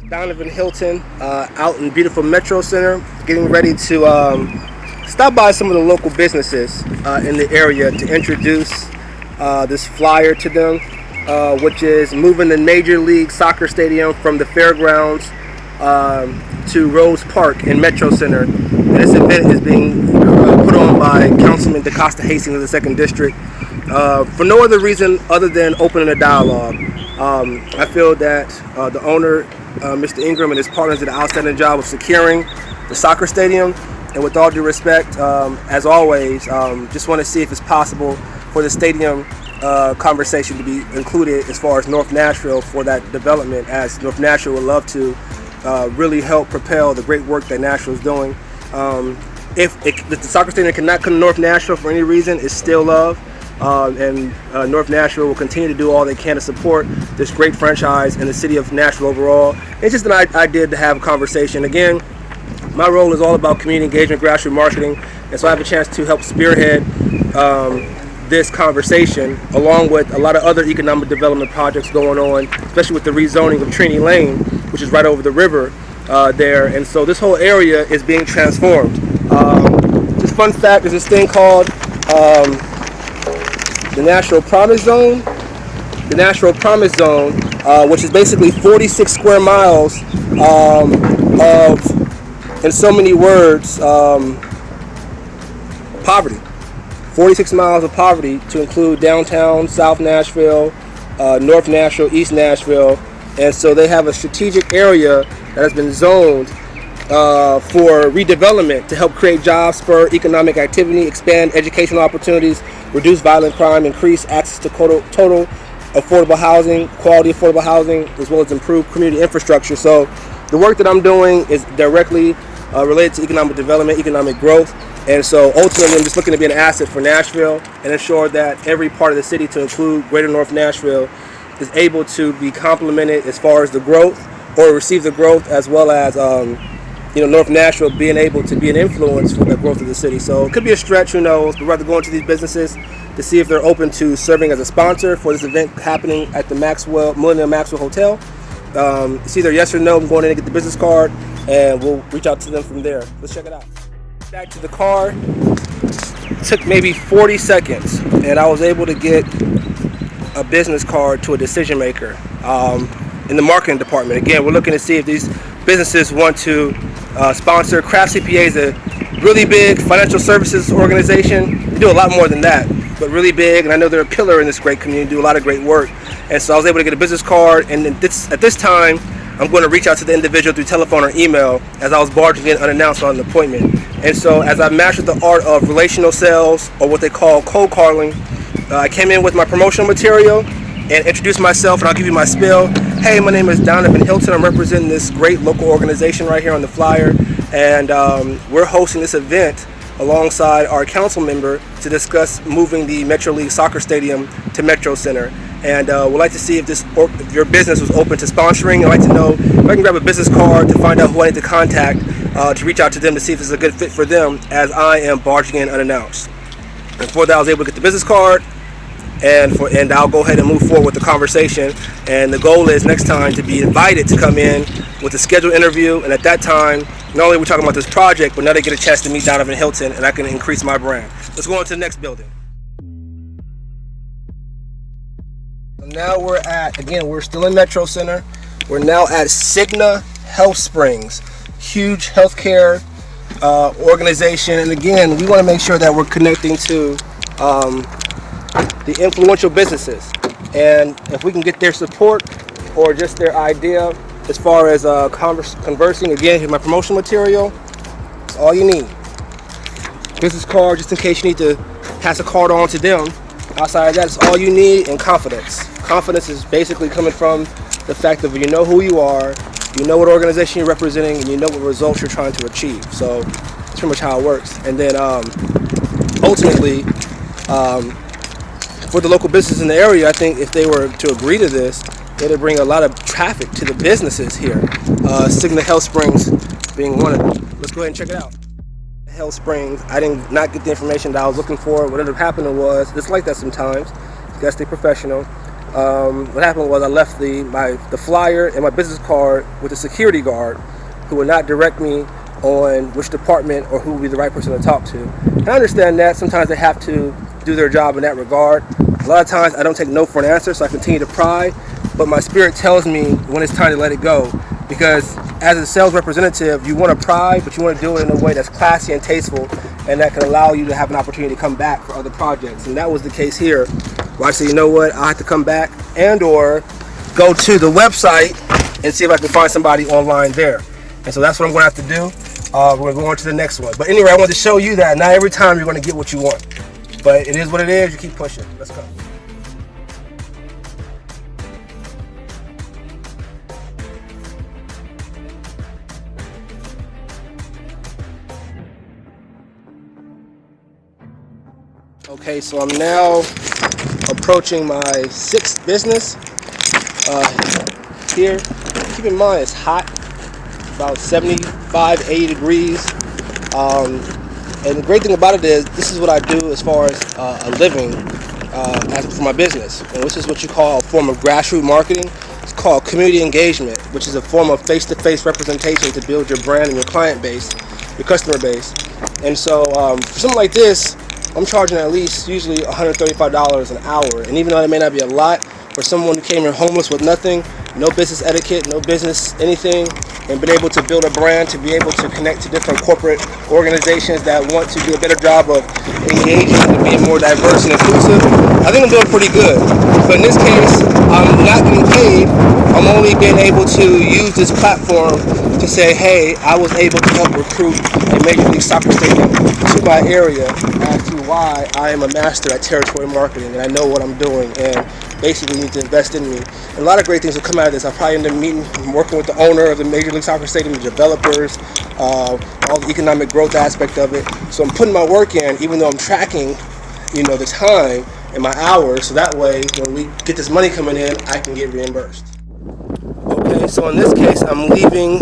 Danavan Hylton out in beautiful Metrocenter, getting ready to stop by some of the local businesses in the area to introduce this flyer to them, which is moving the Major League Soccer Stadium from the fairgrounds to Rose Park in Metrocenter. And this event is being put on by Councilman DeCosta Hastings of the 2nd District for no other reason other than opening a dialogue. I feel that the owner, Mr. Ingram, and his partners did an outstanding job of securing the soccer stadium. And with all due respect, as always, just want to see if it's possible for the stadium conversation to be included as far as North Nashville for that development, as North Nashville would love to really help propel the great work that Nashville is doing. If the soccer stadium cannot come to North Nashville for any reason, it's still love. And North Nashville will continue to do all they can to support this great franchise and the city of Nashville overall. It's just an idea to have a conversation. Again, my role is all about community engagement, grassroots marketing, and so I have a chance to help spearhead this conversation, along with a lot of other economic development projects going on, especially with the rezoning of Trinity Lane, which is right over the river there. And so this whole area is being transformed. Just fun fact, there's this thing called the Nashville Promise Zone. The Nashville Promise Zone, which is basically 46 square miles of, in so many words, poverty. 46 miles of poverty to include downtown, South Nashville, North Nashville, East Nashville. And so they have a strategic area that has been zoned for redevelopment to help create jobs, spur economic activity, expand educational opportunities, reduce violent crime, increase access to total affordable housing, quality affordable housing, as well as improve community infrastructure. So the work that I'm doing is directly related to economic development, economic growth. And so ultimately I'm just looking to be an asset for Nashville and ensure that every part of the city, to include Greater North Nashville, is able to be complemented as far as the growth or receive the growth, as well as North Nashville being able to be an influence for the growth of the city. So it could be a stretch, who knows, but rather go into these businesses to see if they're open to serving as a sponsor for this event happening at the Millennium Maxwell Hotel. It's either yes or no. I'm going in to get the business card, and we'll reach out to them from there. Let's check it out. Back to the car. It took maybe 40 seconds, and I was able to get a business card to a decision maker in the marketing department. Again, we're looking to see if these businesses want to sponsor. KraftCPAs is a really big financial services organization. They do a lot more than that, but really big, and I know they're a pillar in this great community, do a lot of great work. And so I was able to get a business card, and at this time, I'm going to reach out to the individual through telephone or email, as I was barging in unannounced on an appointment. And so as I mastered the art of relational sales, or what they call cold calling, I came in with my promotional material and introduced myself, and I'll give you my spiel. Hey, my name is Danavan Hylton. I'm representing this great local organization right here on the flyer, and we're hosting this event alongside our council member to discuss moving the Metro League Soccer Stadium to Metrocenter. And we'd like to see if your business was open to sponsoring. I'd like to know if I can grab a business card to find out who I need to contact to reach out to them to see if it's a good fit for them, as I am barging in unannounced. And for that, I was able to get the business card, and I'll go ahead and move forward with the conversation. And the goal is next time to be invited to come in with a scheduled interview. And at that time, not only are we talking about this project, but now they get a chance to meet Danavan Hylton, and I can increase my brand. Let's go on to the next building. Now we're still in Metrocenter. We're now at Cigna Health Springs, huge healthcare organization. And again, we want to make sure that we're connecting to the influential businesses. And if we can get their support or just their idea as far as conversing, again, here's my promotional material. That's all you need. Business card, just in case you need to pass a card on to them. Outside of that, it's all you need, and confidence. Confidence is basically coming from the fact that you know who you are, you know what organization you're representing, and you know what results you're trying to achieve. So that's pretty much how it works. And then ultimately, for the local businesses in the area, I think if they were to agree to this, it'll bring a lot of traffic to the businesses here. Cigna Health Springs being one of them. Let's go ahead and check it out. Health Springs, I did not get the information that I was looking for. What ended up happening was, it's like that sometimes, you gotta stay professional. what happened was I left the flyer and my business card with a security guard who would not direct me on which department or who would be the right person to talk to. And I understand that sometimes they have to do their job in that regard. A lot of times I don't take no for an answer, so I continue to pry, but my spirit tells me when it's time to let it go, because as a sales representative, you want to pry, but you want to do it in a way that's classy and tasteful, and that can allow you to have an opportunity to come back for other projects. And that was the case here, where I said, you know what, I have to come back and or go to the website and see if I can find somebody online there. And so that's what I'm going to have to do. We're going to go on to the next one. But anyway, I wanted to show you that not every time you're going to get what you want. But it is what it is. You keep pushing. Let's go. Okay, so I'm now approaching my 6th business here. Keep in mind it's hot, about 75, 80 degrees. And the great thing about it is this is what I do as far as a living as for my business. And this is what you call a form of grassroots marketing. It's called community engagement, which is a form of face-to-face representation to build your brand and your client base, your customer base. And so for something like this, I'm charging at least usually $135 an hour. And even though it may not be a lot, for someone who came here homeless with nothing, no business etiquette, no business anything, and been able to build a brand, to be able to connect to different corporate organizations that want to do a better job of engaging and being more diverse and inclusive, I think I'm doing pretty good. But in this case, I'm not getting paid. I'm only being able to use this platform to say, hey, I was able to help recruit a Major League Soccer stadium to my area as to why I am a master at territory marketing and I know what I'm doing and basically need to invest in me. And a lot of great things will come out of this. I'll probably end up meeting and working with the owner of the Major League Soccer stadium, the developers, all the economic growth aspect of it. So I'm putting my work in, even though I'm tracking, the time and my hours, so that way when we get this money coming in, I can get reimbursed. Okay, so in this case, I'm leaving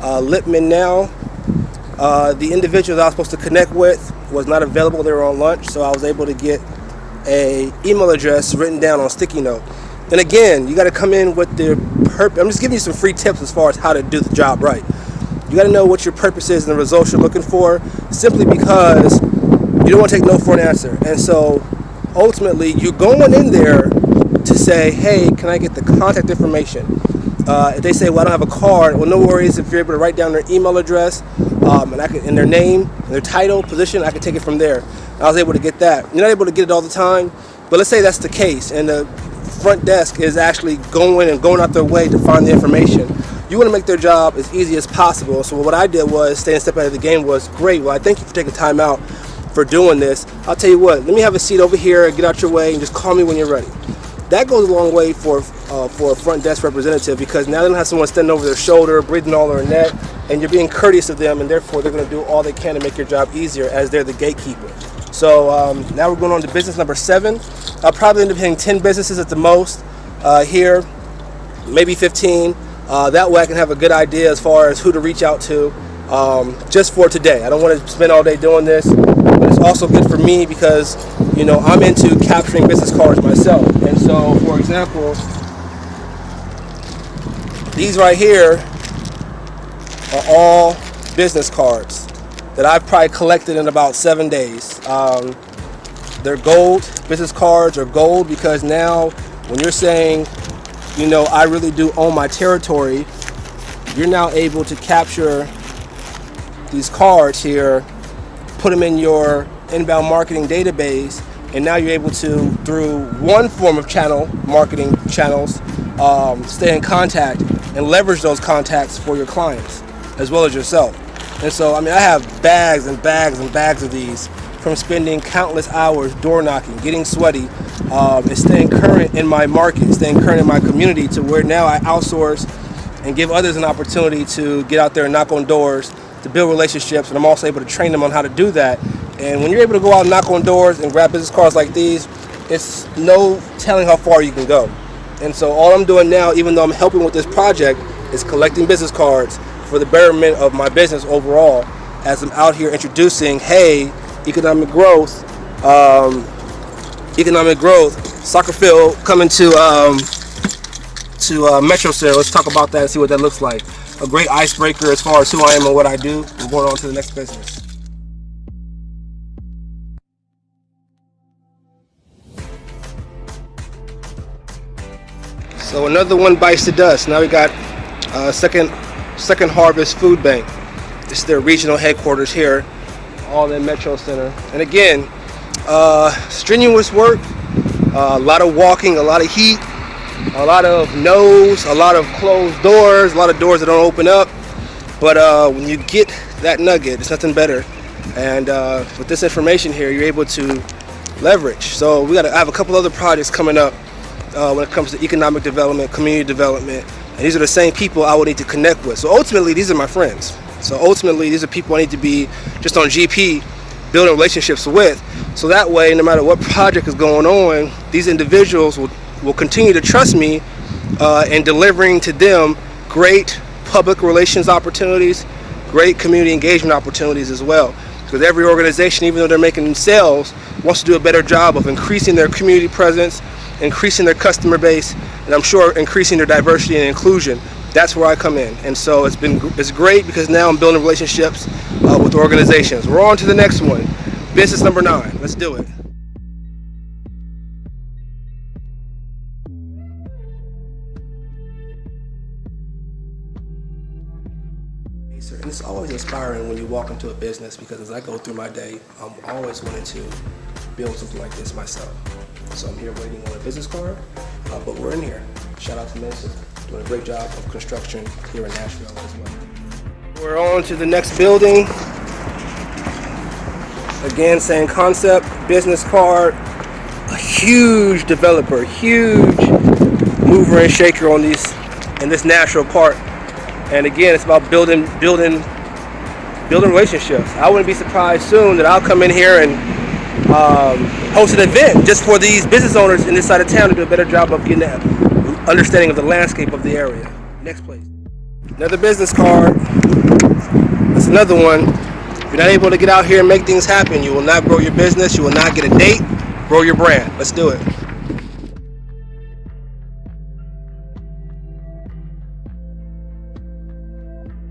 Lipman now. The individual that I was supposed to connect with was not available. They were on lunch, so I was able to get a email address written down on sticky note. And again, you got to come in with the purpose. I'm just giving you some free tips as far as how to do the job right. You got to know what your purpose is and the results you're looking for, simply because you don't want to take no for an answer. And so ultimately, you're going in there to say, hey, can I get the contact information? If they say, well, I don't have a card, well, no worries. If you're able to write down their email address and their name, and their title, position, I can take it from there. I was able to get that. You're not able to get it all the time, but let's say that's the case, and the front desk is actually going out their way to find the information. You want to make their job as easy as possible. So what I did was stay a step ahead of the game. Was great. Well, I thank you for taking time out for doing this. I'll tell you what. Let me have a seat over here. Get out your way and just call me when you're ready. That goes a long way for a front desk representative, because now they don't have someone standing over their shoulder, breathing all over their neck, and you're being courteous of them, and therefore they're going to do all they can to make your job easier, as they're the gatekeeper. So now we're going on to business number 7. I'll probably end up hitting 10 businesses at the most here, maybe 15. That way I can have a good idea as far as who to reach out to just for today. I don't want to spend all day doing this, but it's also good for me because, I'm into capturing business cards myself. And so, for example, these right here are all business cards that I've probably collected in about 7 days. They're gold. Business cards are gold because now when you're saying, I really do own my territory, you're now able to capture these cards here, put them in your inbound marketing database, and now you're able to, through one form of marketing channels, stay in contact and leverage those contacts for your clients as well as yourself. And so, I have bags and bags and bags of these from spending countless hours door knocking, getting sweaty, and staying current in my market, staying current in my community, to where now I outsource and give others an opportunity to get out there and knock on doors, to build relationships, and I'm also able to train them on how to do that. And when you're able to go out and knock on doors and grab business cards like these, it's no telling how far you can go. And so all I'm doing now, even though I'm helping with this project, is collecting business cards for the betterment of my business overall, as I'm out here introducing, hey, economic growth soccer field coming to Metrocenter. Let's talk about that and see what that looks like. A great icebreaker as far as who I am and what I do. We're going on to the next business. So another one bites the dust. Now we got Second Harvest Food Bank. This is their regional headquarters here, all in Metrocenter. And again, strenuous work, a lot of walking, a lot of heat, a lot of no's, a lot of closed doors, a lot of doors that don't open up. But when you get that nugget, it's nothing better. And with this information here, you're able to leverage. So I have a couple other projects coming up when it comes to economic development, community development. And these are the same people I will need to connect with. So ultimately, these are my friends. So ultimately, these are people I need to be just on GP, building relationships with. So that way, no matter what project is going on, these individuals will continue to trust me in delivering to them great public relations opportunities, great community engagement opportunities as well. Because every organization, even though they're making sales, wants to do a better job of increasing their community presence, increasing their customer base, and I'm sure increasing their diversity and inclusion. That's where I come in. And so it's great because now I'm building relationships with organizations. We're on to the next one. Business number 9. Let's do it. And it's always inspiring when you walk into a business, because as I go through my day, I'm always wanting to build something like this myself. So I'm here waiting on a business card, but we're in here. Shout out to Mesa, doing a great job of construction here in Nashville as well. We're on to the next building. Again, same concept, business card, a huge developer, huge mover and shaker on these in this Nashville part. And again, it's about building relationships. I wouldn't be surprised soon that I'll come in here and host an event just for these business owners in this side of town to do a better job of getting that understanding of the landscape of the area. Next place. Another business card. That's another one. If you're not able to get out here and make things happen, you will not grow your business, you will not get a date, grow your brand. Let's do it.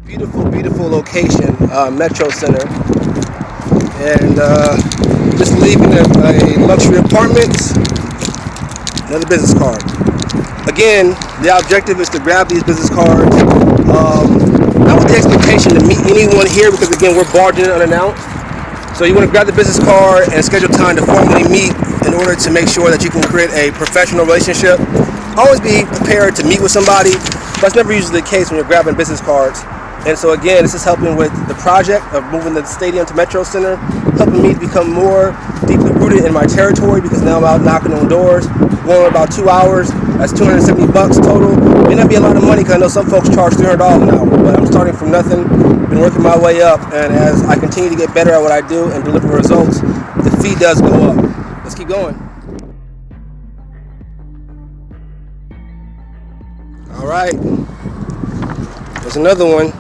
Beautiful, beautiful location, Metrocenter. And just leaving a luxury apartments. Another business card. Again, the objective is to grab these business cards. Not with the expectation to meet anyone here, because again, we're barging in unannounced. So you want to grab the business card and schedule time to formally meet in order to make sure that you can create a professional relationship. Always be prepared to meet with somebody, but that's never usually the case when you're grabbing business cards. And so again, this is helping with the project of moving the stadium to Metrocenter, helping me to become more deeply rooted in my territory, because now I'm out knocking on doors, going about 2 hours. That's $270 total. May not be a lot of money, because I know some folks charge $300 an hour, but I'm starting from nothing, been working my way up, and as I continue to get better at what I do and deliver results, the fee does go up. Let's keep going. All right, there's another one.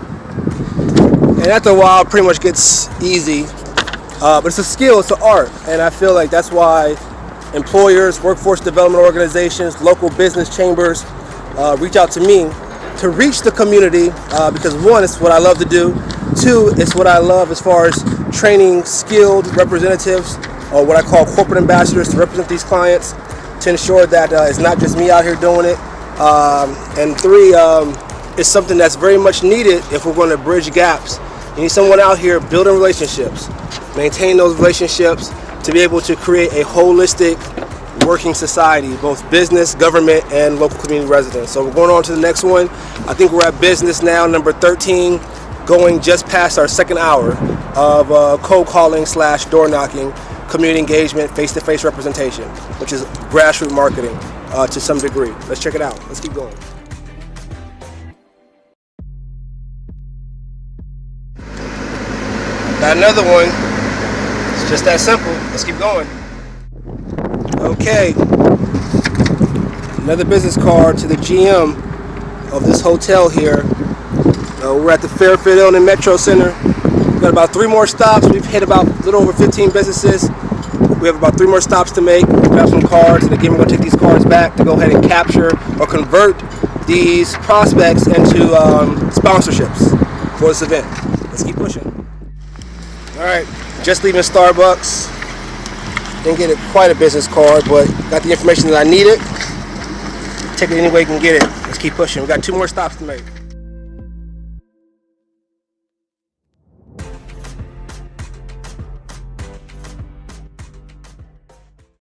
And after a while, it pretty much gets easy, but it's a skill, it's an art, and I feel like that's why employers, workforce development organizations, local business chambers reach out to me to reach the community, because one, it's what I love to do. Two, it's what I love as far as training skilled representatives, or what I call corporate ambassadors, to represent these clients, to ensure that it's not just me out here doing it. And three, it's something that's very much needed if we're going to bridge gaps. You need someone out here building relationships, maintain those relationships to be able to create a holistic working society, both business, government, and local community residents. So we're going on to the next one. I think we're at business now, number 13, going just past our second hour of cold calling / door knocking, community engagement, face-to-face representation, which is grassroots marketing to some degree. Let's check it out. Let's keep going. Got another one. It's just that simple. Let's keep going. Okay. Another business card to the GM of this hotel here. We're at the Fairfield in Metrocenter. We've got about 3 more stops. We've hit about a little over 15 businesses. We have about 3 more stops to make. We have some cards, and again, we're going to take these cards back to go ahead and capture or convert these prospects into sponsorships for this event. Let's keep pushing. All right, just leaving Starbucks. Didn't get quite a business card, but got the information that I needed. Take it any way you can get it. Let's keep pushing. We got 2 more stops to make.